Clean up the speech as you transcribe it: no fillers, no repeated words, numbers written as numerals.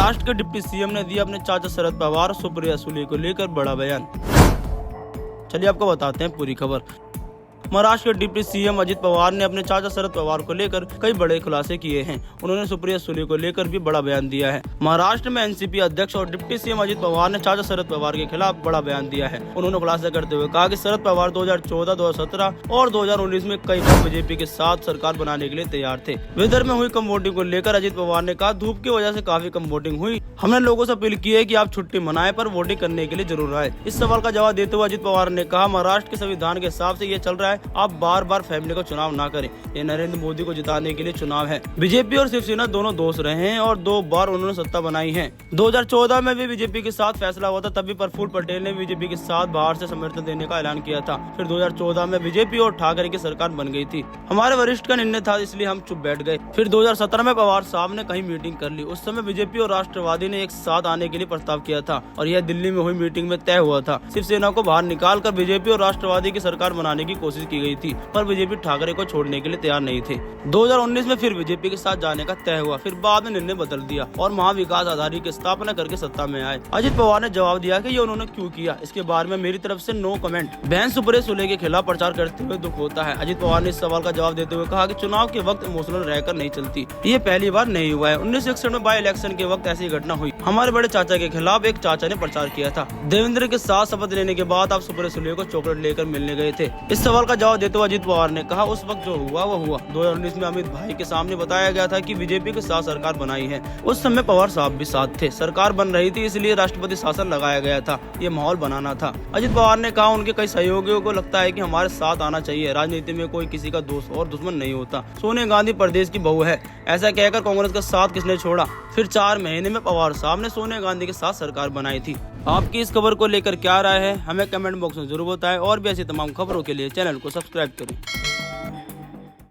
महाराष्ट्र के deputy CM ने दिया अपने चाचा शरद पवार और सुप्रिया सुले को लेकर बड़ा बयान। चलिए आपको बताते हैं पूरी खबर। महाराष्ट्र के डिप्टी सीएम अजित पवार ने अपने चाचा शरद पवार को लेकर कई बड़े खुलासे किए हैं। उन्होंने सुप्रिया सुले को लेकर भी बड़ा बयान दिया है। महाराष्ट्र में एनसीपी अध्यक्ष और डिप्टी सीएम अजित पवार ने चाचा शरद पवार के खिलाफ बड़ा बयान दिया है। उन्होंने खुलासा करते हुए कहा कि शरद पवार 2014, 2017 और 2019 में कई बार बीजेपी के साथ सरकार बनाने के लिए तैयार थे। विदर्भ में हुई कम वोटिंग को लेकर अजित पवार ने कहा, धूप की वजह से काफी कम वोटिंग हुई। हमने लोगों से अपील की है कि आप छुट्टी मनाएं पर वोटिंग करने के लिए जरूर आए। इस सवाल का जवाब देते हुए अजित पवार ने कहा, महाराष्ट्र के संविधान के हिसाब से ये चल रहा है, आप बार बार फैमिली को चुनाव ना करें। ये नरेंद्र मोदी को जिताने के लिए चुनाव है। बीजेपी और शिवसेना दोनों दोस्त रहे हैं और 2 बार उन्होंने सत्ता बनाई है। 2014 में भी बीजेपी के साथ फैसला हुआ था, तभी प्रफुल्ल पटेल ने बीजेपी के साथ बाहर से समर्थन देने का ऐलान किया था। फिर 2014 में बीजेपी और ठाकरे की सरकार बन गई थी। हमारे वरिष्ठ का निर्णय था, इसलिए हम चुप बैठ गए। फिर 2017 में पवार साहब ने कहीं मीटिंग कर ली। उस समय बीजेपी और राष्ट्रवादी ने एक साथ आने के लिए प्रस्ताव किया था और यह दिल्ली में हुई मीटिंग में तय हुआ था। शिवसेना को बाहर निकाल कर बीजेपी और राष्ट्रवादी की सरकार बनाने की कोशिश की गई थी, पर बीजेपी ठाकरे को छोड़ने के लिए तैयार नहीं थे। 2019 में फिर बीजेपी के साथ जाने का तय हुआ, फिर बाद में निर्णय बदल दिया और महाविकास आघाड़ी की स्थापना करके सत्ता में आए। अजित पवार ने जवाब दिया कि ये उन्होंने क्यों किया, इसके बारे में मेरी तरफ से नो कमेंट। बहन सुप्रिया सुले के खिलाफ प्रचार करते हुए दुख होता है। अजित पवार ने इस सवाल का जवाब देते हुए कहा कि चुनाव के वक्त इमोशनल रहकर नहीं चलती, ये पहली बार नहीं हुआ है। 1961 में बाई इलेक्शन के वक्त ऐसी घटना हुई। हमारे बड़े चाचा के खिलाफ एक चाचा ने प्रचार किया था। देवेंद्र के साथ शपथ लेने के बाद आप सुप्रिया सुले को चॉकलेट लेकर मिलने गए थे। इस सवाल का जवाब देते हुए अजित पवार ने कहा, उस वक्त जो हुआ वो हुआ। 2019 में अमित भाई के सामने बताया गया था कि बीजेपी के साथ सरकार बनाई है। उस समय पवार साहब भी साथ थे। सरकार बन रही थी, इसलिए राष्ट्रपति शासन लगाया गया था। ये माहौल बनाना था। अजित पवार ने कहा, उनके कई सहयोगियों को लगता है कि हमारे साथ आना चाहिए। राजनीति में कोई किसी का दोस्त और दुश्मन नहीं होता। सोनिया गांधी प्रदेश की बहू है, ऐसा कहकर कांग्रेस का साथ किसने छोड़ा। फिर 4 महीने में पवार साहब ने सोनिया गांधी के साथ सरकार बनाई थी। आपकी इस खबर को लेकर क्या राय है, हमें कमेंट बॉक्स में जरूर बताएं और भी ऐसी तमाम खबरों के लिए चैनल को सब्सक्राइब करें।